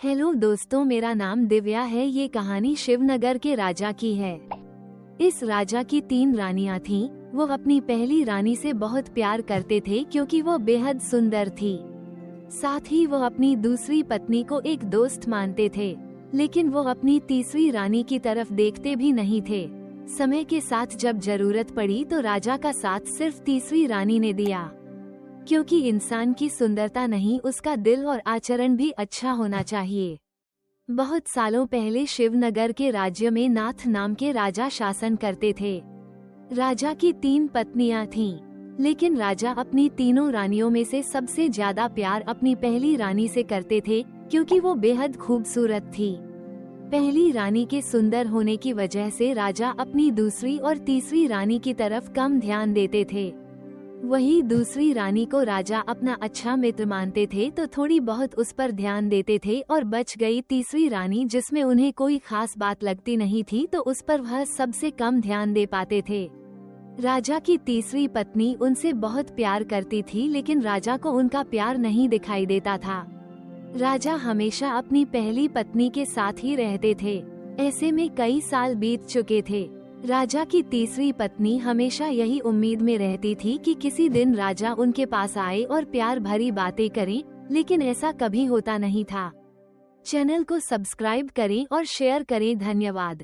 Hello दोस्तों, मेरा नाम दिव्या है। ये कहानी शिवनगर के राजा की है। इस राजा की 3 रानियां थीं। वो अपनी पहली रानी से बहुत प्यार करते थे क्योंकि वो बेहद सुंदर थी। साथ ही वो अपनी दूसरी पत्नी को एक दोस्त मानते थे, लेकिन वो अपनी तीसरी रानी की तरफ देखते भी नहीं थे। समय के साथ जब जरूरत पड़ी तो राजा का साथ सिर्फ तीसरी रानी ने दिया, क्योंकि इंसान की सुंदरता नहीं, उसका दिल और आचरण भी अच्छा होना चाहिए। बहुत सालों पहले शिवनगर के राज्य में नाथ नाम के राजा शासन करते थे। राजा की 3 पत्नियां थीं, लेकिन राजा अपनी तीनों रानियों में से सबसे ज्यादा प्यार अपनी पहली रानी से करते थे, क्योंकि वो बेहद खूबसूरत थी। पहली रानी के सुंदर होने की वजह से राजा अपनी दूसरी और तीसरी रानी की तरफ कम ध्यान देते थे। वही दूसरी रानी को राजा अपना अच्छा मित्र मानते थे, तो थोड़ी बहुत उस पर ध्यान देते थे, और बच गई तीसरी रानी जिसमें उन्हें कोई खास बात लगती नहीं थी, तो उस पर वह सबसे कम ध्यान दे पाते थे। राजा की तीसरी पत्नी उनसे बहुत प्यार करती थी, लेकिन राजा को उनका प्यार नहीं दिखाई देता था। राजा हमेशा अपनी पहली पत्नी के साथ ही रहते थे। ऐसे में कई साल बीत चुके थे। राजा की तीसरी पत्नी हमेशा यही उम्मीद में रहती थी कि किसी दिन राजा उनके पास आए और प्यार भरी बातें करें, लेकिन ऐसा कभी होता नहीं था। चैनल को सब्सक्राइब करें और शेयर करें। धन्यवाद।